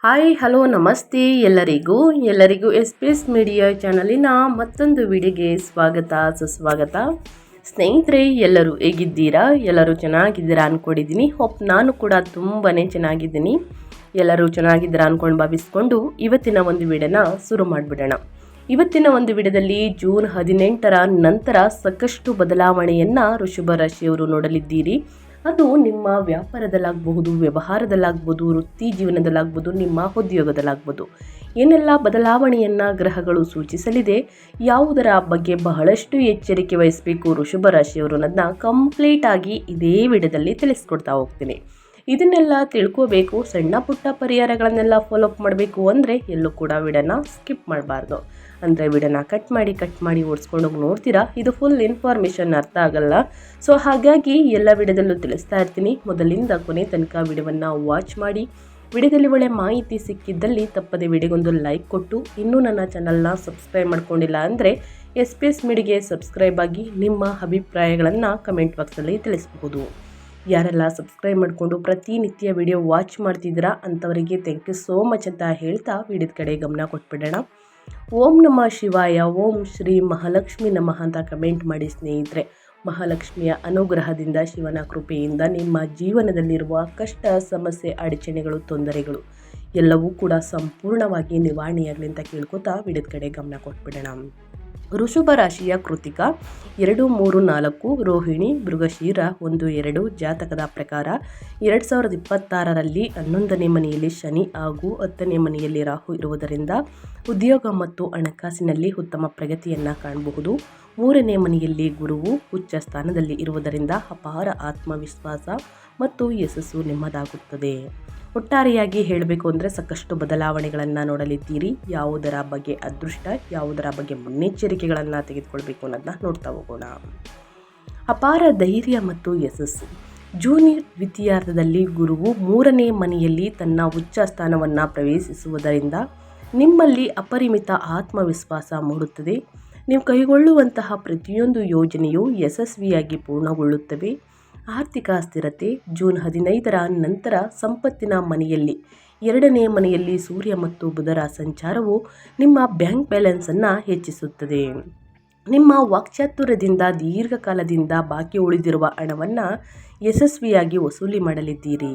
Hi hello ನಮಸ್ತೆ ಎಲ್ಲರಿಗೂ S P S media ಚಾನಲಿನ ಮತ್ತೊಂದು ವಿಡಿಯೋಗೆ ಸುಸ್ವಾಗತ. ಸ್ನೇಹಿತರೆ, ಎಲ್ಲರೂ ಹೇಗಿದ್ದೀರಾ? ಎಲ್ಲರೂ ಚೆನ್ನಾಗಿದ್ದೀರಾ ಅಂದ್ಕೊಂಡಿದ್ದೀನಿ. ನಾನು ಕೂಡ ತುಂಬಾ ಚೆನ್ನಾಗಿದ್ದೀನಿ. ಎಲ್ಲರೂ ಚೆನ್ನಾಗಿದ್ದೀರಾ ಅಂದ್ಕೊಂಡು ಭಾವಿಸ್ಕೊಂಡು ಇವತ್ತಿನ ಒಂದು ವಿಡಿಯೋನ ಶುರು ಮಾಡಿಬಿಡೋಣ. ಇವತ್ತಿನ ಒಂದು ವಿಡಿಯೋದಲ್ಲಿ ಜೂನ್ 18ರ ನಂತರ ಸಾಕಷ್ಟು ಬದಲಾವಣೆಯನ್ನು ವೃಷಭ ರಾಶಿಯವರು ನೋಡಲಿದ್ದೀರಿ. ಅದು ನಿಮ್ಮ ವ್ಯಾಪಾರದಲ್ಲಾಗಬಹುದು, ವ್ಯವಹಾರದಲ್ಲಾಗ್ಬೋದು, ವೃತ್ತಿ ಜೀವನದಲ್ಲಾಗ್ಬೋದು, ನಿಮ್ಮ ಉದ್ಯೋಗದಲ್ಲಾಗ್ಬೋದು. ಏನೆಲ್ಲ ಬದಲಾವಣೆಯನ್ನು ಗ್ರಹಗಳು ಸೂಚಿಸಲಿದೆ, ಯಾವುದರ ಬಗ್ಗೆ ಬಹಳಷ್ಟು ಎಚ್ಚರಿಕೆ ವಹಿಸಬೇಕು ವೃಷಭ ರಾಶಿಯವರು ಅನ್ನೋದನ್ನ ಕಂಪ್ಲೀಟಾಗಿ ಇದೇ ವಿಡಿಯೋದಲ್ಲಿ ತಿಳಿಸ್ಕೊಡ್ತಾ ಹೋಗ್ತೀನಿ. ಇದನ್ನೆಲ್ಲ ತಿಳ್ಕೋಬೇಕು, ಸಣ್ಣ ಪುಟ್ಟ ಪರಿಹಾರಗಳನ್ನೆಲ್ಲ ಫಾಲೋ ಅಪ್ ಮಾಡಬೇಕು ಅಂದರೆ ಎಲ್ಲೂ ಕೂಡ ವಿಡಿಯೋನ ಸ್ಕಿಪ್ ಮಾಡಬಾರ್ದು. ಅಂದರೆ ವಿಡಿಯೋನ ಕಟ್ ಮಾಡಿ ಓಡಿಸ್ಕೊಂಡು ಹೋಗಿ ನೋಡ್ತೀರಾ, ಇದು ಫುಲ್ ಇನ್ಫಾರ್ಮೇಷನ್ ಅರ್ಥ ಆಗಲ್ಲ. ಸೊ ಹಾಗಾಗಿ ಎಲ್ಲ ವಿಡಿಯೋದಲ್ಲೂ ತಿಳಿಸ್ತಾ ಇರ್ತೀನಿ. ಮೊದಲಿಂದ ಕೊನೆ ತನಕ ವಿಡಿಯೋವನ್ನು ವಾಚ್ ಮಾಡಿ. ವಿಡಿಯೋದಲ್ಲಿ ಒಳ್ಳೆ ಮಾಹಿತಿ ಸಿಕ್ಕಿದ್ದಲ್ಲಿ ತಪ್ಪದೆ ವಿಡಿಯೋಗೊಂದು ಲೈಕ್ ಕೊಟ್ಟು, ಇನ್ನೂ ನನ್ನ ಚಾನಲ್ನ ಸಬ್ಸ್ಕ್ರೈಬ್ ಮಾಡ್ಕೊಂಡಿಲ್ಲ ಅಂದರೆ ಎಸ್ ಪಿ ಎಸ್ ಮೀಡಿಯಾಗೆ ಸಬ್ಸ್ಕ್ರೈಬ್ ಆಗಿ ನಿಮ್ಮ ಅಭಿಪ್ರಾಯಗಳನ್ನು ಕಮೆಂಟ್ ಬಾಕ್ಸಲ್ಲಿ ತಿಳಿಸಬಹುದು. ಯಾರೆಲ್ಲ ಸಬ್ಸ್ಕ್ರೈಬ್ ಮಾಡಿಕೊಂಡು ಪ್ರತಿನಿತ್ಯ ವಿಡಿಯೋ ವಾಚ್ ಮಾಡ್ತಿದ್ದೀರಾ ಅಂಥವರಿಗೆ ಥ್ಯಾಂಕ್ ಯು ಸೋ ಮಚ್ ಅಂತ ಹೇಳ್ತಾ ವಿಡಿಯೋದ ಕಡೆ ಗಮನ ಕೊಟ್ಬಿಡೋಣ. ಓಂ ನಮಃ ಶಿವಾಯ, ಓಂ ಶ್ರೀ ಮಹಾಲಕ್ಷ್ಮಿ ನಮಃ ಅಂತ ಕಮೆಂಟ್ ಮಾಡಿ ಸ್ನೇಹಿತರೆ. ಮಹಾಲಕ್ಷ್ಮಿಯ ಅನುಗ್ರಹದಿಂದ, ಶಿವನ ಕೃಪೆಯಿಂದ ನಿಮ್ಮ ಜೀವನದಲ್ಲಿರುವ ಕಷ್ಟ, ಸಮಸ್ಯೆ, ಅಡಚಣೆಗಳು, ತೊಂದರೆಗಳು ಎಲ್ಲವೂ ಕೂಡ ಸಂಪೂರ್ಣವಾಗಿ ನಿವಾರಣೆಯಾಗಲಿ ಅಂತ ಕೇಳ್ಕೊತಾ ವಿಡಿಯೋದ ಕಡೆ ಗಮನ ಕೊಟ್ಬಿಡೋಣ. ವೃಷಭ ರಾಶಿಯ ಕೃತಿಕ 2, 3, 4, ರೋಹಿಣಿ, ಮೃಗಶಿರ 1, 2 ಜಾತಕದ ಪ್ರಕಾರ 2026ರಲ್ಲಿ 11ನೇ ಮನೆಯಲ್ಲಿ ಶನಿ ಹಾಗೂ 10ನೇ ಮನೆಯಲ್ಲಿ ರಾಹು ಇರುವುದರಿಂದ ಉದ್ಯೋಗ ಮತ್ತು ಹಣಕಾಸಿನಲ್ಲಿ ಉತ್ತಮ ಪ್ರಗತಿಯನ್ನು ಕಾಣಬಹುದು. 3ನೇ ಮನೆಯಲ್ಲಿ ಗುರುವು ಉಚ್ಚ ಸ್ಥಾನದಲ್ಲಿ ಇರುವುದರಿಂದ ಅಪಾರ ಆತ್ಮವಿಶ್ವಾಸ ಮತ್ತು ಯಶಸ್ಸು ನಿಮ್ಮದಾಗುತ್ತದೆ. ಒಟ್ಟಾರೆಯಾಗಿ ಹೇಳಬೇಕು ಅಂದರೆ ಸಾಕಷ್ಟು ಬದಲಾವಣೆಗಳನ್ನು ನೋಡಲಿದ್ದೀರಿ. ಯಾವುದರ ಬಗ್ಗೆ ಅದೃಷ್ಟ, ಯಾವುದರ ಬಗ್ಗೆ ಮುನ್ನೆಚ್ಚರಿಕೆಗಳನ್ನು ತೆಗೆದುಕೊಳ್ಬೇಕು ಅನ್ನೋದನ್ನ ನೋಡ್ತಾ ಹೋಗೋಣ. ಅಪಾರ ಧೈರ್ಯ ಮತ್ತು ಯಶಸ್ಸು. ಜೂನ್ ದ್ವಿತೀಯಾರ್ಧದಲ್ಲಿ ಗುರುವು 3ನೇ ಮನೆಯಲ್ಲಿ ತನ್ನ ಉಚ್ಚ ಸ್ಥಾನವನ್ನು ಪ್ರವೇಶಿಸುವುದರಿಂದ ನಿಮ್ಮಲ್ಲಿ ಅಪರಿಮಿತ ಆತ್ಮವಿಶ್ವಾಸ ಮೂಡುತ್ತದೆ. ನೀವು ಕೈಗೊಳ್ಳುವಂತಹ ಪ್ರತಿಯೊಂದು ಯೋಜನೆಯು ಯಶಸ್ವಿಯಾಗಿ ಪೂರ್ಣಗೊಳ್ಳುತ್ತವೆ. ಆರ್ಥಿಕ ಸ್ಥಿರತೆ. ಜೂನ್ 15ರ ನಂತರ ಸಂಪತ್ತಿನ ಮನೆಯಲ್ಲಿ 2ನೇ ಮನೆಯಲ್ಲಿ ಸೂರ್ಯ ಮತ್ತು ಬುಧರ ಸಂಚಾರವು ನಿಮ್ಮ ಬ್ಯಾಂಕ್ ಬ್ಯಾಲೆನ್ಸನ್ನು ಹೆಚ್ಚಿಸುತ್ತದೆ. ನಿಮ್ಮ ವಾಕ್ಚಾತುರ್ಯದಿಂದ ದೀರ್ಘಕಾಲದಿಂದ ಬಾಕಿ ಉಳಿದಿರುವ ಹಣವನ್ನು ಯಶಸ್ವಿಯಾಗಿ ವಸೂಲಿ ಮಾಡಲಿದ್ದೀರಿ.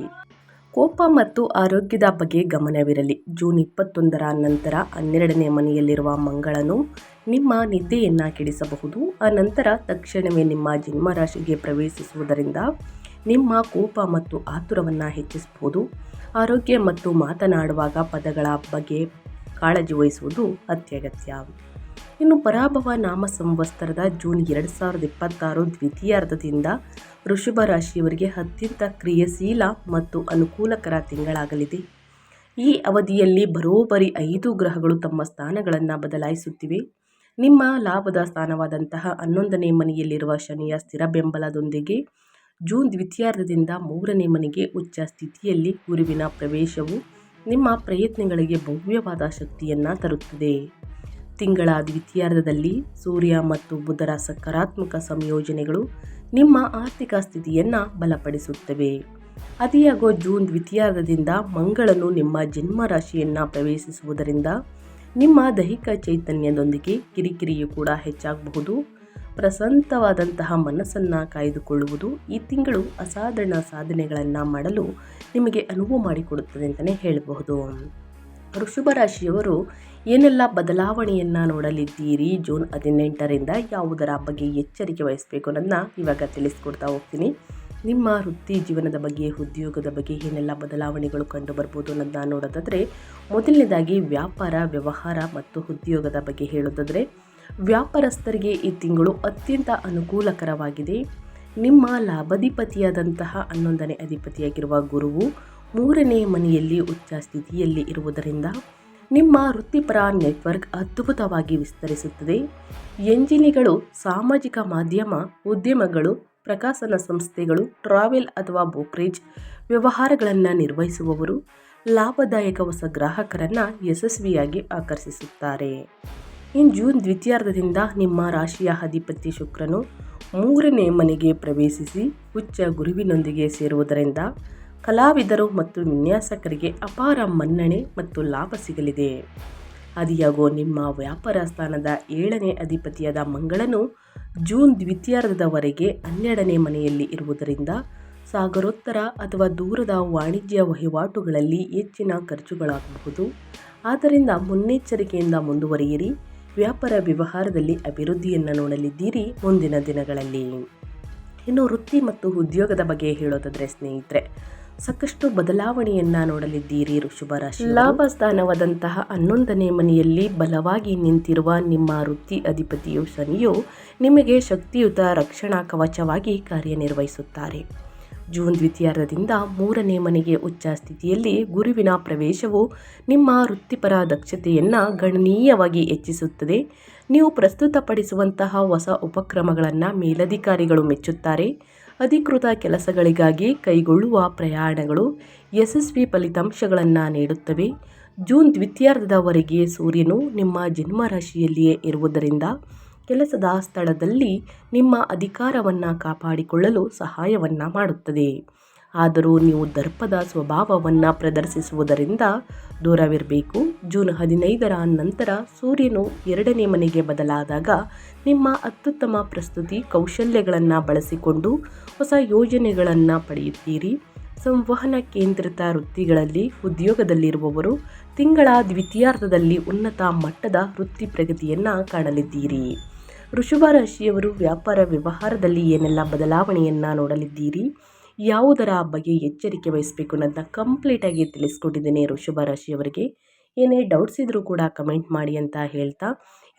ಕೋಪ ಮತ್ತು ಆರೋಗ್ಯದ ಬಗ್ಗೆ ಗಮನವಿರಲಿ. ಜೂನ್ 21ರ ನಂತರ 12ನೇ ಮನೆಯಲ್ಲಿರುವ ಮಂಗಳನು ನಿಮ್ಮ ನಿದ್ದೆಯನ್ನು ಕೆಡಿಸಬಹುದು. ಅನಂತರ ತಕ್ಷಣವೇ ನಿಮ್ಮ ಜನ್ಮರಾಶಿಗೆ ಪ್ರವೇಶಿಸುವುದರಿಂದ ನಿಮ್ಮ ಕೋಪ ಮತ್ತು ಆತುರವನ್ನು ಹೆಚ್ಚಿಸಬಹುದು. ಆರೋಗ್ಯ ಮತ್ತು ಮಾತನಾಡುವಾಗ ಪದಗಳ ಬಗ್ಗೆ ಕಾಳಜಿ ವಹಿಸುವುದು ಅತ್ಯಗತ್ಯ. ಇನ್ನು ಪರಾಭವ ನಾಮ ಸಂವತ್ಸರದ ಜೂನ್ 2026 ದ್ವಿತೀಯಾರ್ಧದಿಂದ ವೃಷಭ ರಾಶಿಯವರಿಗೆ ಅತ್ಯಂತ ಕ್ರಿಯಾಶೀಲ ಮತ್ತು ಅನುಕೂಲಕರ ತಿಂಗಳಾಗಲಿದೆ. ಈ ಅವಧಿಯಲ್ಲಿ ಬರೋಬ್ಬರಿ 5 ಗ್ರಹಗಳು ತಮ್ಮ ಸ್ಥಾನಗಳನ್ನು ಬದಲಾಯಿಸುತ್ತಿವೆ. ನಿಮ್ಮ ಲಾಭದ ಸ್ಥಾನವಾದಂತಹ 11ನೇ ಮನೆಯಲ್ಲಿರುವ ಶನಿಯ ಸ್ಥಿರ ಬೆಂಬಲದೊಂದಿಗೆ ಜೂನ್ ದ್ವಿತೀಯಾರ್ಧದಿಂದ 3ನೇ ಮನೆಗೆ ಉಚ್ಚ ಸ್ಥಿತಿಯಲ್ಲಿ ಗುರುವಿನ ಪ್ರವೇಶವು ನಿಮ್ಮ ಪ್ರಯತ್ನಗಳಿಗೆ ಭವ್ಯವಾದ ಶಕ್ತಿಯನ್ನು ತರುತ್ತದೆ. ತಿಂಗಳ ದ್ವಿತೀಯಾರ್ಧದಲ್ಲಿ ಸೂರ್ಯ ಮತ್ತು ಬುಧರ ಸಕಾರಾತ್ಮಕ ಸಂಯೋಜನೆಗಳು ನಿಮ್ಮ ಆರ್ಥಿಕ ಸ್ಥಿತಿಯನ್ನು ಬಲಪಡಿಸುತ್ತವೆ. ಅದಿಯಾಗೋ ಜೂನ್ ದ್ವಿತೀಯಾರ್ಧದಿಂದ ಮಂಗಳನು ನಿಮ್ಮ ಜನ್ಮ ರಾಶಿಯನ್ನು ಪ್ರವೇಶಿಸುವುದರಿಂದ ನಿಮ್ಮ ದೈಹಿಕ ಚೈತನ್ಯದೊಂದಿಗೆ ಕಿರಿಕಿರಿಯು ಕೂಡ ಹೆಚ್ಚಾಗಬಹುದು. ಪ್ರಶಾಂತವಾದಂತಹ ಮನಸ್ಸನ್ನು ಕಾಯ್ದುಕೊಳ್ಳುವುದು ಈ ತಿಂಗಳು ಅಸಾಧಾರಣ ಸಾಧನೆಗಳನ್ನು ಮಾಡಲು ನಿಮಗೆ ಅನುವು ಮಾಡಿಕೊಡುತ್ತದೆ ಅಂತಲೇ ಹೇಳಬಹುದು. ವೃಷಭ ರಾಶಿಯವರು ಏನೆಲ್ಲ ಬದಲಾವಣೆಯನ್ನು ನೋಡಲಿದ್ದೀರಿ, ಜೂನ್ 18ರಿಂದ ಯಾವುದರ ಬಗ್ಗೆ ಎಚ್ಚರಿಕೆ ವಹಿಸಬೇಕು ಅನ್ನೋದನ್ನ ಇವಾಗ ತಿಳಿಸ್ಕೊಡ್ತಾ ಹೋಗ್ತೀನಿ. ನಿಮ್ಮ ವೃತ್ತಿ ಜೀವನದ ಬಗ್ಗೆ, ಉದ್ಯೋಗದ ಬಗ್ಗೆ ಏನೆಲ್ಲ ಬದಲಾವಣೆಗಳು ಕಂಡು ಬರ್ಬೋದು ಅನ್ನೋದನ್ನ ನೋಡೋದಾದರೆ, ಮೊದಲನೇದಾಗಿ ವ್ಯಾಪಾರ, ವ್ಯವಹಾರ ಮತ್ತು ಉದ್ಯೋಗದ ಬಗ್ಗೆ ಹೇಳೋದಾದರೆ, ವ್ಯಾಪಾರಸ್ಥರಿಗೆ ಈ ತಿಂಗಳು ಅತ್ಯಂತ ಅನುಕೂಲಕರವಾಗಿದೆ. ನಿಮ್ಮ ಲಾಭಾಧಿಪತಿಯಾದಂತಹ 11ನೇ ಅಧಿಪತಿಯಾಗಿರುವ ಗುರುವು 3ನೇ ಮನೆಯಲ್ಲಿ ಉಚ್ಚ ಸ್ಥಿತಿಯಲ್ಲಿ ಇರುವುದರಿಂದ ನಿಮ್ಮ ವೃತ್ತಿಪರ ನೆಟ್ವರ್ಕ್ ಅದ್ಭುತವಾಗಿ ವಿಸ್ತರಿಸುತ್ತದೆ. ಎಂಜಿನಿಗಳು, ಸಾಮಾಜಿಕ ಮಾಧ್ಯಮ ಉದ್ಯಮಗಳು, ಪ್ರಕಾಶನ ಸಂಸ್ಥೆಗಳು, ಟ್ರಾವೆಲ್ ಅಥವಾ ಬ್ರೋಕರೇಜ್ ವ್ಯವಹಾರಗಳನ್ನು ನಿರ್ವಹಿಸುವವರು ಲಾಭದಾಯಕ ಹೊಸ ಗ್ರಾಹಕರನ್ನು ಯಶಸ್ವಿಯಾಗಿ ಆಕರ್ಷಿಸುತ್ತಾರೆ. ಇನ್ನು ಜೂನ್ ದ್ವಿತೀಯಾರ್ಧದಿಂದ ನಿಮ್ಮ ರಾಶಿಯ ಅಧಿಪತಿ ಶುಕ್ರನು 3ನೇ ಮನೆಗೆ ಪ್ರವೇಶಿಸಿ ಉಚ್ಚ ಗುರುವಿನೊಂದಿಗೆ ಸೇರುವುದರಿಂದ ಕಲಾವಿದರು ಮತ್ತು ವಿನ್ಯಾಸಕರಿಗೆ ಅಪಾರ ಮನ್ನಣೆ ಮತ್ತು ಲಾಭ ಸಿಗಲಿದೆ. ಆದಿಯಾಗೋ ನಿಮ್ಮ ವ್ಯಾಪಾರ ಸ್ಥಾನದ 7ನೇ ಅಧಿಪತಿಯಾದ ಮಂಗಳನು ಜೂನ್ ದ್ವಿತೀಯಾರ್ಧದವರೆಗೆ 12ನೇ ಮನೆಯಲ್ಲಿ ಇರುವುದರಿಂದ ಸಾಗರೋತ್ತರ ಅಥವಾ ದೂರದ ವಾಣಿಜ್ಯ ವಹಿವಾಟುಗಳಲ್ಲಿ ಹೆಚ್ಚಿನ ಖರ್ಚುಗಳಾಗಬಹುದು. ಆದ್ದರಿಂದ ಮುನ್ನೆಚ್ಚರಿಕೆಯಿಂದ ಮುಂದುವರಿಯಿರಿ. ವ್ಯಾಪಾರ ವ್ಯವಹಾರದಲ್ಲಿ ಅಭಿವೃದ್ಧಿಯನ್ನು ನೋಡಲಿದ್ದೀರಿ ಮುಂದಿನ ದಿನಗಳಲ್ಲಿ. ಇನ್ನು ವೃತ್ತಿ ಮತ್ತು ಉದ್ಯೋಗದ ಬಗ್ಗೆ ಹೇಳೋದಾದರೆ ಸ್ನೇಹಿತರೆ, ಸಾಕಷ್ಟು ಬದಲಾವಣೆಯನ್ನು ನೋಡಲಿದ್ದೀರಿ ವೃಷಭ ರಾಶಿ. ಲಾಭ ಸ್ಥಾನವಾದಂತಹ 11ನೇ ಮನೆಯಲ್ಲಿ ಬಲವಾಗಿ ನಿಂತಿರುವ ನಿಮ್ಮ ವೃತ್ತಿ ಅಧಿಪತಿಯು ಶನಿಯು ನಿಮಗೆ ಶಕ್ತಿಯುತ ರಕ್ಷಣಾ ಕವಚವಾಗಿ ಕಾರ್ಯನಿರ್ವಹಿಸುತ್ತಾರೆ. ಜೂನ್ ದ್ವಿತೀಯಾರ್ಧದಿಂದ 3ನೇ ಮನೆಗೆ ಉಚ್ಚ ಸ್ಥಿತಿಯಲ್ಲಿ ಗುರುವಿನ ಪ್ರವೇಶವು ನಿಮ್ಮ ವೃತ್ತಿಪರ ದಕ್ಷತೆಯನ್ನು ಗಣನೀಯವಾಗಿ ಹೆಚ್ಚಿಸುತ್ತದೆ. ನೀವು ಪ್ರಸ್ತುತಪಡಿಸುವಂತಹ ಹೊಸ ಉಪಕ್ರಮಗಳನ್ನು ಮೇಲಧಿಕಾರಿಗಳು ಮೆಚ್ಚುತ್ತಾರೆ. ಅಧಿಕೃತ ಕೆಲಸಗಳಿಗಾಗಿ ಕೈಗೊಳ್ಳುವ ಪ್ರಯಾಣಗಳು ಯಶಸ್ವಿ ಫಲಿತಾಂಶಗಳನ್ನು ನೀಡುತ್ತವೆ. ಜೂನ್ ದ್ವಿತೀಯಾರ್ಧದವರೆಗೆ ಸೂರ್ಯನು ನಿಮ್ಮ ಜನ್ಮರಾಶಿಯಲ್ಲಿಯೇ ಇರುವುದರಿಂದ ಕೆಲಸದ ಸ್ಥಳದಲ್ಲಿ ನಿಮ್ಮ ಅಧಿಕಾರವನ್ನು ಕಾಪಾಡಿಕೊಳ್ಳಲು ಸಹಾಯವನ್ನು ಮಾಡುತ್ತದೆ. ಆದರೂ ನೀವು ದರ್ಪದ ಸ್ವಭಾವವನ್ನು ಪ್ರದರ್ಶಿಸುವುದರಿಂದ ದೂರವಿರಬೇಕು. ಜೂನ್ 15ರ ನಂತರ ಸೂರ್ಯನು 2ನೇ ಮನೆಗೆ ಬದಲಾದಾಗ ನಿಮ್ಮ ಅತ್ಯುತ್ತಮ ಪ್ರಸ್ತುತಿ ಕೌಶಲ್ಯಗಳನ್ನು ಬಳಸಿಕೊಂಡು ಹೊಸ ಯೋಜನೆಗಳನ್ನು ಪಡೆಯುತ್ತೀರಿ. ಸಂವಹನ ಕೇಂದ್ರಿತ ವೃತ್ತಿಗಳಲ್ಲಿ ಉದ್ಯೋಗದಲ್ಲಿರುವವರು ತಿಂಗಳ ದ್ವಿತೀಯಾರ್ಧದಲ್ಲಿ ಉನ್ನತ ಮಟ್ಟದ ವೃತ್ತಿ ಪ್ರಗತಿಯನ್ನು ಕಾಣಲಿದ್ದೀರಿ. ವೃಷಭ ರಾಶಿಯವರು ವ್ಯಾಪಾರ ವ್ಯವಹಾರದಲ್ಲಿ ಏನೆಲ್ಲ ಬದಲಾವಣೆಯನ್ನು ನೋಡಲಿದ್ದೀರಿ, ಯಾವುದರ ಬಗ್ಗೆ ಎಚ್ಚರಿಕೆ ವಹಿಸಬೇಕು ಅನ್ನೋದನ್ನ ಕಂಪ್ಲೀಟಾಗಿ ತಿಳಿಸ್ಕೊಟ್ಟಿದ್ದೀನಿ ವೃಷಭ ರಾಶಿಯವರಿಗೆ. ಏನೇ ಡೌಟ್ಸ್ ಇದ್ದರೂ ಕೂಡ ಕಮೆಂಟ್ ಮಾಡಿ ಅಂತ ಹೇಳ್ತಾ,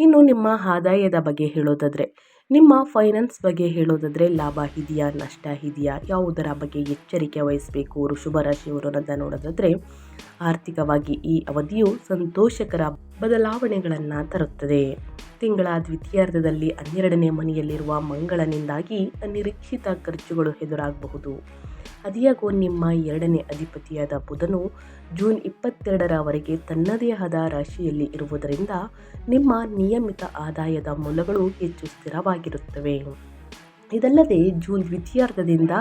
ಇನ್ನು ನಿಮ್ಮ ಆದಾಯದ ಬಗ್ಗೆ ಹೇಳೋದಾದರೆ, ನಿಮ್ಮ ಫೈನಾನ್ಸ್ ಬಗ್ಗೆ ಹೇಳೋದಾದರೆ ಲಾಭ ಇದೆಯಾ, ನಷ್ಟ ಇದೆಯಾ, ಯಾವುದರ ಬಗ್ಗೆ ಎಚ್ಚರಿಕೆ ವಹಿಸಬೇಕು ವೃಷಭ ರಾಶಿಯವರು ಅನ್ನೋದನ್ನ ನೋಡೋದಾದರೆ, ಆರ್ಥಿಕವಾಗಿ ಈ ಅವಧಿಯು ಸಂತೋಷಕರ ಬದಲಾವಣೆಗಳನ್ನು ತರುತ್ತದೆ. ತಿಂಗಳ ದ್ವಿತೀಯಾರ್ಧದಲ್ಲಿ 12ನೇ ಮನೆಯಲ್ಲಿರುವ ಮಂಗಳನಿಂದಾಗಿ ಅನಿರೀಕ್ಷಿತ ಖರ್ಚುಗಳು ಎದುರಾಗಬಹುದು. ಆದಾಗ್ಯೂ ನಿಮ್ಮ 2ನೇ ಅಧಿಪತಿಯಾದ ಬುಧನು ಜೂನ್ 22ರವರೆಗೆ ತನ್ನದೇ ಆದ ರಾಶಿಯಲ್ಲಿ ಇರುವುದರಿಂದ ನಿಮ್ಮ ನಿಯಮಿತ ಆದಾಯದ ಮೂಲಗಳು ಹೆಚ್ಚು ಸ್ಥಿರವಾಗಿರುತ್ತವೆ. ಇದಲ್ಲದೆ ಜೂನ್ ದ್ವಿತೀಯಾರ್ಧದಿಂದ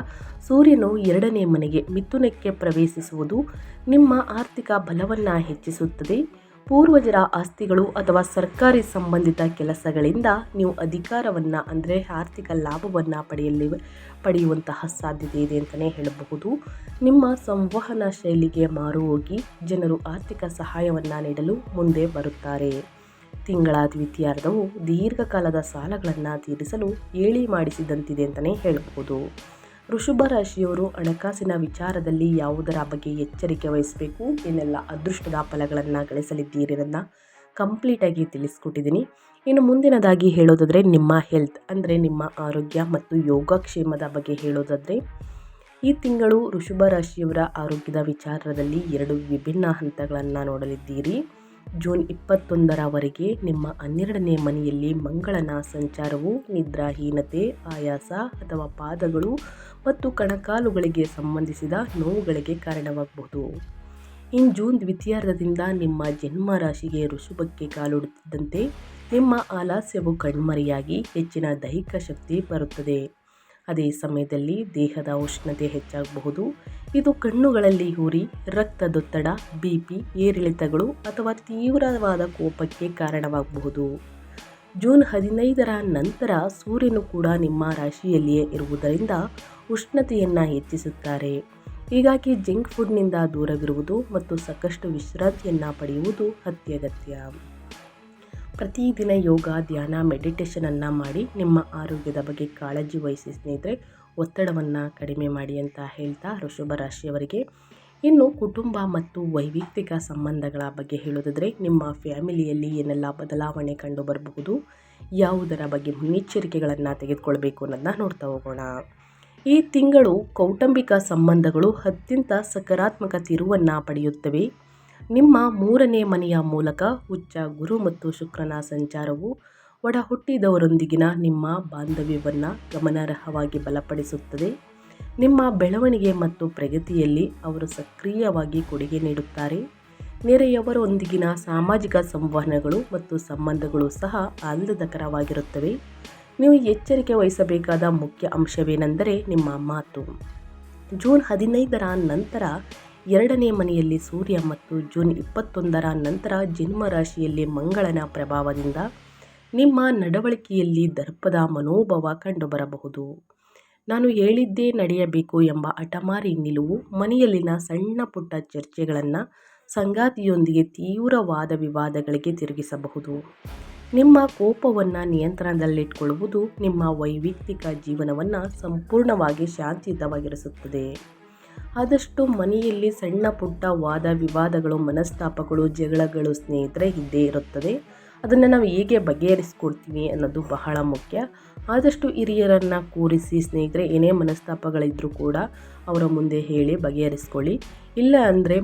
ಸೂರ್ಯನು 2ನೇ ಮನೆಗೆ ಮಿಥುನಕ್ಕೆ ಪ್ರವೇಶಿಸುವುದು ನಿಮ್ಮ ಆರ್ಥಿಕ ಬಲವನ್ನು ಹೆಚ್ಚಿಸುತ್ತದೆ. ಪೂರ್ವಜರ ಆಸ್ತಿಗಳು ಅಥವಾ ಸರ್ಕಾರಿ ಸಂಬಂಧಿತ ಕೆಲಸಗಳಿಂದ ನೀವು ಅಧಿಕಾರವನ್ನು ಅಂದರೆ ಆರ್ಥಿಕ ಲಾಭವನ್ನು ಪಡೆಯುವಂತಹ ಸಾಧ್ಯತೆ ಇದೆ ಅಂತಲೇ ಹೇಳಬಹುದು. ನಿಮ್ಮ ಸಂವಹನ ಶೈಲಿಗೆ ಮಾರು ಹೋಗಿ ಜನರು ಆರ್ಥಿಕ ಸಹಾಯವನ್ನು ನೀಡಲು ಮುಂದೆ ಬರುತ್ತಾರೆ. ತಿಂಗಳ ದ್ವಿತೀಯಾರ್ಧವು ದೀರ್ಘಕಾಲದ ಸಾಲಗಳನ್ನು ತೀರಿಸಲು ಹೇಳಿ ಮಾಡಿಸಿದಂತಿದೆ ಅಂತಲೇ ಹೇಳಬಹುದು. ವೃಷಭ ರಾಶಿಯವರು ಹಣಕಾಸಿನ ವಿಚಾರದಲ್ಲಿ ಯಾವುದರ ಬಗ್ಗೆ ಎಚ್ಚರಿಕೆ ವಹಿಸಬೇಕು, ಏನೆಲ್ಲ ಅದೃಷ್ಟದ ಫಲಗಳನ್ನು ಗಳಿಸಲಿದ್ದೀರಿ ಅನ್ನೋದನ್ನ ಕಂಪ್ಲೀಟಾಗಿ ತಿಳಿಸ್ಕೊಟ್ಟಿದ್ದೀನಿ. ಇನ್ನು ಮುಂದಿನದಾಗಿ ಹೇಳೋದಾದರೆ ನಿಮ್ಮ ಹೆಲ್ತ್ ಅಂದರೆ ನಿಮ್ಮ ಆರೋಗ್ಯ ಮತ್ತು ಯೋಗಕ್ಷೇಮದ ಬಗ್ಗೆ ಹೇಳೋದಾದರೆ, ಈ ತಿಂಗಳು ವೃಷಭ ರಾಶಿಯವರ ಆರೋಗ್ಯದ ವಿಚಾರದಲ್ಲಿ 2 ವಿಭಿನ್ನ ಹಂತಗಳನ್ನು ನೋಡಲಿದ್ದೀರಿ. ಜೂನ್ 21ರವರೆಗೆ ನಿಮ್ಮ 12ನೇ ಮನೆಯಲ್ಲಿ ಮಂಗಳನ ಸಂಚಾರವು ನಿದ್ರಾಹೀನತೆ, ಆಯಾಸ ಅಥವಾ ಪಾದಗಳು ಮತ್ತು ಕಣಕಾಲುಗಳಿಗೆ ಸಂಬಂಧಿಸಿದ ನೋವುಗಳಿಗೆ ಕಾರಣವಾಗಬಹುದು. ಇನ್ನು ಜೂನ್ ದ್ವಿತೀಯಾರ್ಧದಿಂದ ನಿಮ್ಮ ಜನ್ಮ ರಾಶಿಗೆ ವೃಷಭಕ್ಕೆ ಕಾಲಿಡುತ್ತಿದ್ದಂತೆ ನಿಮ್ಮ ಆಲಸ್ಯವು ಕಣ್ಮರೆಯಾಗಿ ಹೆಚ್ಚಿನ ದೈಹಿಕ ಶಕ್ತಿ ಬರುತ್ತದೆ. ಅದೇ ಸಮಯದಲ್ಲಿ ದೇಹದ ಉಷ್ಣತೆ ಹೆಚ್ಚಾಗಬಹುದು. ಇದು ಕಣ್ಣುಗಳಲ್ಲಿ ಉರಿ, ರಕ್ತದೊತ್ತಡ, BP ಏರಿಳಿತಗಳು ಅಥವಾ ತೀವ್ರವಾದ ಕೋಪಕ್ಕೆ ಕಾರಣವಾಗಬಹುದು. ಜೂನ್ 15ರ ನಂತರ ಸೂರ್ಯನು ಕೂಡ ನಿಮ್ಮ ರಾಶಿಯಲ್ಲಿಯೇ ಇರುವುದರಿಂದ ಉಷ್ಣತೆಯನ್ನು ಹೆಚ್ಚಿಸುತ್ತಾರೆ. ಹೀಗಾಗಿ ಜಂಕ್ ಫುಡ್ನಿಂದ ದೂರವಿರುವುದು ಮತ್ತು ಸಾಕಷ್ಟು ವಿಶ್ರಾಂತಿಯನ್ನು ಪಡೆಯುವುದು ಅತ್ಯಗತ್ಯ. ಪ್ರತಿದಿನ ಯೋಗ, ಧ್ಯಾನ, ಮೆಡಿಟೇಷನನ್ನು ಮಾಡಿ ನಿಮ್ಮ ಆರೋಗ್ಯದ ಬಗ್ಗೆ ಕಾಳಜಿ ವಹಿಸಿ ಸ್ನೇಹಿತರೆ. ಒತ್ತಡವನ್ನು ಕಡಿಮೆ ಮಾಡಿ ಅಂತ ಹೇಳ್ತಾ ವೃಷಭ ರಾಶಿಯವರಿಗೆ ಇನ್ನು ಕುಟುಂಬ ಮತ್ತು ವೈಯಕ್ತಿಕ ಸಂಬಂಧಗಳ ಬಗ್ಗೆ ಹೇಳೋದಾದರೆ, ನಿಮ್ಮ ಫ್ಯಾಮಿಲಿಯಲ್ಲಿ ಏನೆಲ್ಲ ಬದಲಾವಣೆ ಕಂಡು ಬರಬಹುದು, ಯಾವುದರ ಬಗ್ಗೆ ಮುನ್ನೆಚ್ಚರಿಕೆಗಳನ್ನು ತೆಗೆದುಕೊಳ್ಬೇಕು ಅನ್ನೋದನ್ನ ನೋಡ್ತಾ ಹೋಗೋಣ. ಈ ತಿಂಗಳು ಕೌಟುಂಬಿಕ ಸಂಬಂಧಗಳು ಅತ್ಯಂತ ಸಕಾರಾತ್ಮಕ ತಿರುವನ್ನು ಪಡೆಯುತ್ತವೆ. ನಿಮ್ಮ 3ನೇ ಮನೆಯ ಮೂಲಕ ಉಚ್ಚ ಗುರು ಮತ್ತು ಶುಕ್ರನ ಸಂಚಾರವು ಒಡ ಹುಟ್ಟಿದವರೊಂದಿಗಿನ ನಿಮ್ಮ ಬಾಂಧವ್ಯವನ್ನು ಗಮನಾರ್ಹವಾಗಿ ಬಲಪಡಿಸುತ್ತದೆ. ನಿಮ್ಮ ಬೆಳವಣಿಗೆ ಮತ್ತು ಪ್ರಗತಿಯಲ್ಲಿ ಅವರು ಸಕ್ರಿಯವಾಗಿ ಕೊಡುಗೆ ನೀಡುತ್ತಾರೆ. ನೆರೆಯವರೊಂದಿಗಿನ ಸಾಮಾಜಿಕ ಸಂವಹನಗಳು ಮತ್ತು ಸಂಬಂಧಗಳು ಸಹ ಆಹ್ಲಾದಕರವಾಗಿರುತ್ತವೆ. ನೀವು ಎಚ್ಚರಿಕೆ ವಹಿಸಬೇಕಾದ ಮುಖ್ಯ ಅಂಶವೇನೆಂದರೆ ನಿಮ್ಮ ಮಾತು. ಜೂನ್ 15ರ ನಂತರ 2ನೇ ಮನೆಯಲ್ಲಿ ಸೂರ್ಯ ಮತ್ತು ಜೂನ್ 21ರ ನಂತರ ಜನ್ಮ ರಾಶಿಯಲ್ಲಿ ಮಂಗಳನ ಪ್ರಭಾವದಿಂದ ನಿಮ್ಮ ನಡವಳಿಕೆಯಲ್ಲಿ ದರ್ಪದ ಮನೋಭಾವ ಕಂಡುಬರಬಹುದು. ನಾನು ಹೇಳಿದ್ದೇ ನಡೆಯಬೇಕು ಎಂಬ ಹಠಮಾರಿ ನಿಲುವು ಮನೆಯಲ್ಲಿನ ಸಣ್ಣ ಪುಟ್ಟ ಚರ್ಚೆಗಳನ್ನು ಸಂಗಾತಿಯೊಂದಿಗೆ ತೀವ್ರ ವಾದ ವಿವಾದಗಳಿಗೆ ತಿರುಗಿಸಬಹುದು. ನಿಮ್ಮ ಕೋಪವನ್ನು ನಿಯಂತ್ರಣದಲ್ಲಿಟ್ಟುಕೊಳ್ಳುವುದು ನಿಮ್ಮ ವೈಯಕ್ತಿಕ ಜೀವನವನ್ನು ಸಂಪೂರ್ಣವಾಗಿ ಶಾಂತಿಯುತವಾಗಿರಿಸುತ್ತದೆ. ಆದಷ್ಟು ಮನೆಯಲ್ಲಿ ಸಣ್ಣ ಪುಟ್ಟ ವಾದ ವಿವಾದಗಳು, ಮನಸ್ತಾಪಗಳು, ಜಗಳಗಳು ಸ್ನೇಹಿತರೆ ಇದ್ದೇ ಇರುತ್ತದೆ. ಅದನ್ನು ನಾವು ಹೇಗೆ ಬಗೆಹರಿಸ್ಕೊಡ್ತೀವಿ ಅನ್ನೋದು ಬಹಳ ಮುಖ್ಯ. ಆದಷ್ಟು ಹಿರಿಯರನ್ನು ಕೂರಿಸಿ ಸ್ನೇಹಿತರೆ ಏನೇ ಮನಸ್ತಾಪಗಳಿದ್ದರೂ ಕೂಡ ಅವರ ಮುಂದೆ ಹೇಳಿ ಬಗೆಹರಿಸ್ಕೊಳ್ಳಿ. ಇಲ್ಲ ಅಂದರೆ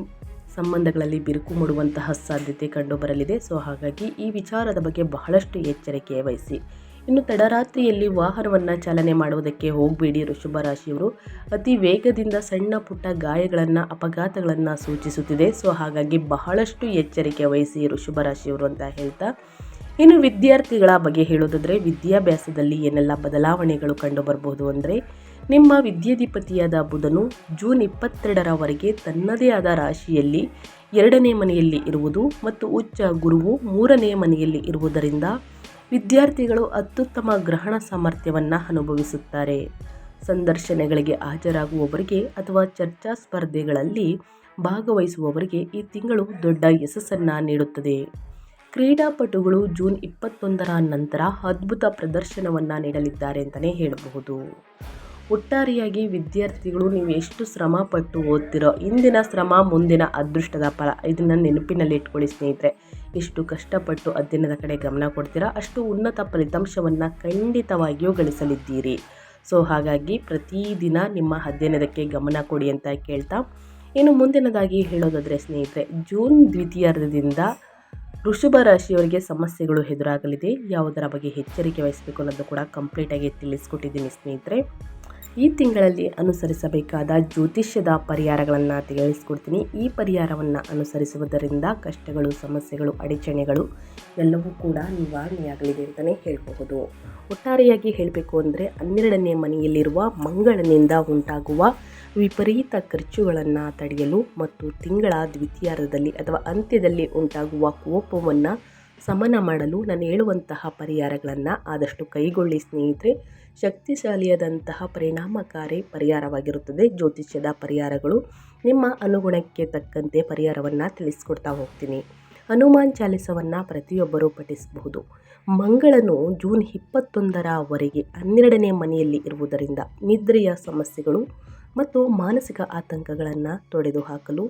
ಸಂಬಂಧಗಳಲ್ಲಿ ಬಿರುಕು ಮೂಡುವಂತಹ ಸಾಧ್ಯತೆ ಕಂಡುಬರಲಿದೆ. ಸೊ ಹಾಗಾಗಿ ಈ ವಿಚಾರದ ಬಗ್ಗೆ ಬಹಳಷ್ಟು ಎಚ್ಚರಿಕೆ ವಹಿಸಿ. ಇನ್ನು ತಡರಾತ್ರಿಯಲ್ಲಿ ವಾಹನವನ್ನು ಚಾಲನೆ ಮಾಡುವುದಕ್ಕೆ ಹೋಗಬೇಡಿ. ವೃಷಭ ರಾಶಿಯವರು ಅತಿ ವೇಗದಿಂದ ಸಣ್ಣ ಪುಟ್ಟ ಗಾಯಗಳನ್ನು, ಅಪಘಾತಗಳನ್ನು ಸೂಚಿಸುತ್ತಿದೆ. ಸೊ ಹಾಗಾಗಿ ಬಹಳಷ್ಟು ಎಚ್ಚರಿಕೆ ವಹಿಸಿ ವೃಷಭ ರಾಶಿಯವರು ಅಂತ ಹೇಳ್ತಾ, ಇನ್ನು ವಿದ್ಯಾರ್ಥಿಗಳ ಬಗ್ಗೆ ಹೇಳೋದಾದರೆ ವಿದ್ಯಾಭ್ಯಾಸದಲ್ಲಿ ಏನೆಲ್ಲ ಬದಲಾವಣೆಗಳು ಕಂಡುಬರಬಹುದು ಅಂದರೆ, ನಿಮ್ಮ ವಿದ್ಯಾಧಿಪತಿಯಾದ ಬುಧನು ಜೂನ್ 22ರವರೆಗೆ ತನ್ನದೇ ಆದ ರಾಶಿಯಲ್ಲಿ 2ನೇ ಮನೆಯಲ್ಲಿ ಇರುವುದು ಮತ್ತು ಉಚ್ಚ ಗುರುವು 3ನೇ ಮನೆಯಲ್ಲಿ ಇರುವುದರಿಂದ ವಿದ್ಯಾರ್ಥಿಗಳು ಅತ್ಯುತ್ತಮ ಗ್ರಹಣ ಸಾಮರ್ಥ್ಯವನ್ನು ಅನುಭವಿಸುತ್ತಾರೆ. ಸಂದರ್ಶನಗಳಿಗೆ ಹಾಜರಾಗುವವರಿಗೆ ಅಥವಾ ಚರ್ಚಾ ಸ್ಪರ್ಧೆಗಳಲ್ಲಿ ಭಾಗವಹಿಸುವವರಿಗೆ ಈ ತಿಂಗಳು ದೊಡ್ಡ ಯಶಸ್ಸನ್ನು ನೀಡುತ್ತದೆ. ಕ್ರೀಡಾಪಟುಗಳು ಜೂನ್ 21ರ ನಂತರ ಅದ್ಭುತ ಪ್ರದರ್ಶನವನ್ನು ನೀಡಲಿದ್ದಾರೆ ಅಂತಲೇ ಹೇಳಬಹುದು. ಒಟ್ಟಾರೆಯಾಗಿ ವಿದ್ಯಾರ್ಥಿಗಳು ನೀವು ಎಷ್ಟು ಶ್ರಮ ಪಟ್ಟು ಓದ್ತಿರೋ, ಇಂದಿನ ಶ್ರಮ ಮುಂದಿನ ಅದೃಷ್ಟದ ಫಲ. ಇದನ್ನು ನೆನಪಿನಲ್ಲಿ ಇಟ್ಕೊಳ್ಳಿ ಸ್ನೇಹಿತರೆ. ಎಷ್ಟು ಕಷ್ಟಪಟ್ಟು ಅಧ್ಯಯನದ ಕಡೆ ಗಮನ ಕೊಡ್ತೀರಾ ಅಷ್ಟು ಉನ್ನತ ಫಲಿತಾಂಶವನ್ನು ಖಂಡಿತವಾಗಿಯೂ ಗಳಿಸಲಿದ್ದೀರಿ. ಸೊ ಹಾಗಾಗಿ ಪ್ರತಿದಿನ ನಿಮ್ಮ ಅಧ್ಯಯನದಕ್ಕೆ ಗಮನ ಕೊಡಿ ಅಂತ ಕೇಳ್ತಾ, ಇನ್ನು ಮುಂದಿನದಾಗಿ ಹೇಳೋದಾದರೆ ಸ್ನೇಹಿತರೆ, ಜೂನ್ ದ್ವಿತೀಯಾರ್ಧದಿಂದ ವೃಷಭ ರಾಶಿಯವರಿಗೆ ಸಮಸ್ಯೆಗಳು ಎದುರಾಗಲಿದೆ. ಯಾವುದರ ಬಗ್ಗೆ ಎಚ್ಚರಿಕೆ ವಹಿಸಬೇಕು ಅನ್ನೋದು ಕೂಡ ಕಂಪ್ಲೀಟಾಗಿ ತಿಳಿಸ್ಕೊಟ್ಟಿದ್ದೀನಿ ಸ್ನೇಹಿತರೆ. ಈ ತಿಂಗಳಲ್ಲಿ ಅನುಸರಿಸಬೇಕಾದ ಜ್ಯೋತಿಷ್ಯದ ಪರಿಹಾರಗಳನ್ನು ತಿಳಿಸ್ಕೊಡ್ತೀನಿ. ಈ ಪರಿಹಾರವನ್ನು ಅನುಸರಿಸುವುದರಿಂದ ಕಷ್ಟಗಳು, ಸಮಸ್ಯೆಗಳು, ಅಡಚಣೆಗಳು ಎಲ್ಲವೂ ಕೂಡ ನಿವಾರಣೆಯಾಗಲಿದೆ ಅಂತಲೇ ಹೇಳಬಹುದು. ಒಟ್ಟಾರೆಯಾಗಿ ಹೇಳಬೇಕು ಅಂದರೆ 12ನೇ ಮನೆಯಲ್ಲಿರುವ ಮಂಗಳನಿಂದ ಉಂಟಾಗುವ ವಿಪರೀತ ಖರ್ಚುಗಳನ್ನು ತಡೆಯಲು ಮತ್ತು ತಿಂಗಳ ದ್ವಿತೀಯಾರ್ಧದಲ್ಲಿ ಅಥವಾ ಅಂತ್ಯದಲ್ಲಿ ಉಂಟಾಗುವ ಕೋಪವನ್ನು ಶಮನ ಮಾಡಲು ನಾನು ಹೇಳುವಂತಹ ಪರಿಹಾರಗಳನ್ನು ಆದಷ್ಟು ಕೈಗೊಳ್ಳಿ ಸ್ನೇಹಿತರೆ. ಶಕ್ತಿಶಾಲಿಯಾದಂತಹ ಪರಿಣಾಮಕಾರಿ ಪರಿಹಾರವಾಗಿರುತ್ತದೆ ಜ್ಯೋತಿಷ್ಯದ ಪರಿಹಾರಗಳು. ನಿಮ್ಮ ಅನುಗುಣಕ್ಕೆ ತಕ್ಕಂತೆ ಪರಿಹಾರವನ್ನು ತಿಳಿಸ್ಕೊಡ್ತಾ ಹೋಗ್ತೀನಿ. ಹನುಮಾನ್ ಚಾಲಿಸವನ್ನು ಪ್ರತಿಯೊಬ್ಬರೂ ಪಠಿಸಬಹುದು. ಮಂಗಳನು ಜೂನ್ 21ರವರೆಗೆ 12ನೇ ಮನೆಯಲ್ಲಿ ಇರುವುದರಿಂದ ನಿದ್ರೆಯ ಸಮಸ್ಯೆಗಳು ಮತ್ತು ಮಾನಸಿಕ ಆತಂಕಗಳನ್ನು ತೊಡೆದುಹಾಕಲು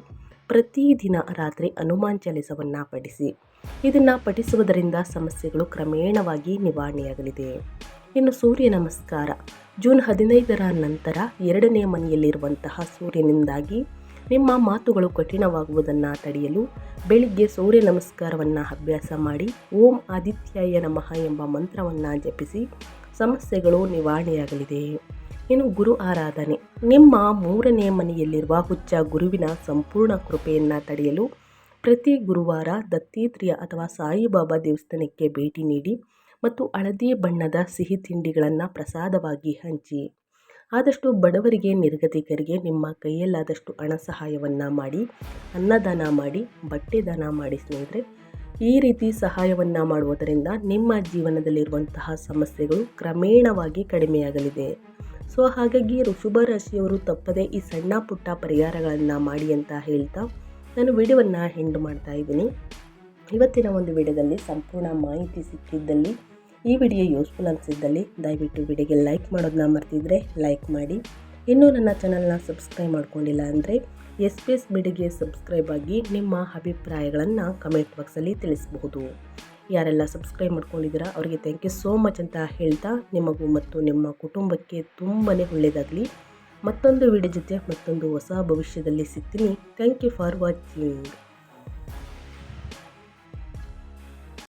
ಪ್ರತಿದಿನ ರಾತ್ರಿ ಹನುಮಾನ್ ಚಾಲಿಸವನ್ನು ಪಠಿಸಿ. ಇದನ್ನು ಪಠಿಸುವುದರಿಂದ ಸಮಸ್ಯೆಗಳು ಕ್ರಮೇಣವಾಗಿ ನಿವಾರಣೆಯಾಗಲಿದೆ. ಇನ್ನು ಸೂರ್ಯ ನಮಸ್ಕಾರ. ಜೂನ್ 15ರ ನಂತರ 2ನೇ ಮನೆಯಲ್ಲಿರುವಂತಹ ಸೂರ್ಯನಿಂದಾಗಿ ನಿಮ್ಮ ಮಾತುಗಳು ಕಠಿಣವಾಗುವುದನ್ನು ತಡೆಯಲು ಬೆಳಿಗ್ಗೆ ಸೂರ್ಯ ನಮಸ್ಕಾರವನ್ನು ಅಭ್ಯಾಸ ಮಾಡಿ ಓಂ ಆದಿತ್ಯಾಯ ನಮಃ ಎಂಬ ಮಂತ್ರವನ್ನು ಜಪಿಸಿ ಸಮಸ್ಯೆಗಳು ನಿವಾರಣೆಯಾಗಲಿದೆ. ಇನ್ನು ಗುರು ಆರಾಧನೆ. ನಿಮ್ಮ 3ನೇ ಮನೆಯಲ್ಲಿರುವ ಹುಚ್ಚ ಗುರುವಿನ ಸಂಪೂರ್ಣ ಕೃಪೆಯನ್ನು ತಡೆಯಲು ಪ್ರತಿ ಗುರುವಾರ ದತ್ತಾತ್ರೇಯ ಅಥವಾ ಸಾಯಿಬಾಬಾ ದೇವಸ್ಥಾನಕ್ಕೆ ಭೇಟಿ ನೀಡಿ ಮತ್ತು ಹಳದಿ ಬಣ್ಣದ ಸಿಹಿ ತಿಂಡಿಗಳನ್ನು ಪ್ರಸಾದವಾಗಿ ಹಂಚಿ. ಆದಷ್ಟು ಬಡವರಿಗೆ, ನಿರ್ಗತಿಕರಿಗೆ ನಿಮ್ಮ ಕೈಯಲ್ಲಾದಷ್ಟು ಹಣ ಸಹಾಯವನ್ನು ಮಾಡಿ, ಅನ್ನದಾನ ಮಾಡಿ, ಬಟ್ಟೆ ದಾನ ಮಾಡಿ ಸ್ನೇಹಿತರೆ. ಈ ರೀತಿ ಸಹಾಯವನ್ನು ಮಾಡುವುದರಿಂದ ನಿಮ್ಮ ಜೀವನದಲ್ಲಿರುವಂತಹ ಸಮಸ್ಯೆಗಳು ಕ್ರಮೇಣವಾಗಿ ಕಡಿಮೆಯಾಗಲಿದೆ. ಸೊ ಹಾಗಾಗಿ ವೃಷಭ ರಾಶಿಯವರು ತಪ್ಪದೆ ಈ ಸಣ್ಣ ಪುಟ್ಟ ಪರಿಹಾರಗಳನ್ನು ಮಾಡಿ ಅಂತ ಹೇಳ್ತಾ ನಾನು ವಿಡಿಯೋವನ್ನು ಎಂಡ್ ಮಾಡ್ತಾ ಇದ್ದೀನಿ. ಇವತ್ತಿನ ಒಂದು ವಿಡಿಯೋದಲ್ಲಿ ಸಂಪೂರ್ಣ ಮಾಹಿತಿ ಸಿಕ್ಕಿದ್ದಲ್ಲಿ, ಈ ವಿಡಿಯೋ ಯೂಸ್ಫುಲ್ ಅನಿಸಿದ್ದಲ್ಲಿ ದಯವಿಟ್ಟು ವಿಡಿಯೋಗೆ ಲೈಕ್ ಮಾಡೋದನ್ನ ಮರ್ತಿದ್ರೆ ಲೈಕ್ ಮಾಡಿ. ಇನ್ನೂ ನನ್ನ ಚಾನಲ್ನ ಸಬ್ಸ್ಕ್ರೈಬ್ ಮಾಡ್ಕೊಂಡಿಲ್ಲ ಅಂದರೆ ಎಸ್ ಬಿಡಿಗೆ ಸಬ್ಸ್ಕ್ರೈಬ್ ಆಗಿ ನಿಮ್ಮ ಅಭಿಪ್ರಾಯಗಳನ್ನು ಕಮೆಂಟ್ ಬಾಕ್ಸಲ್ಲಿ ತಿಳಿಸಬಹುದು. ಯಾರೆಲ್ಲ ಸಬ್ಸ್ಕ್ರೈಬ್ ಮಾಡ್ಕೊಂಡಿದ್ದೀರಾ ಅವರಿಗೆ ಥ್ಯಾಂಕ್ ಯು ಸೋ ಮಚ್ ಅಂತ ಹೇಳ್ತಾ, ನಿಮಗೂ ಮತ್ತು ನಿಮ್ಮ ಕುಟುಂಬಕ್ಕೆ ತುಂಬಾ ಒಳ್ಳೆಯದಾಗಲಿ. ಮತ್ತೊಂದು ವಿಡಿಯೋ ಜೊತೆ ಮತ್ತೊಂದು ಹೊಸ ಭವಿಷ್ಯದಲ್ಲಿ ಸಿಗ್ತೀನಿ. Thank you for watching.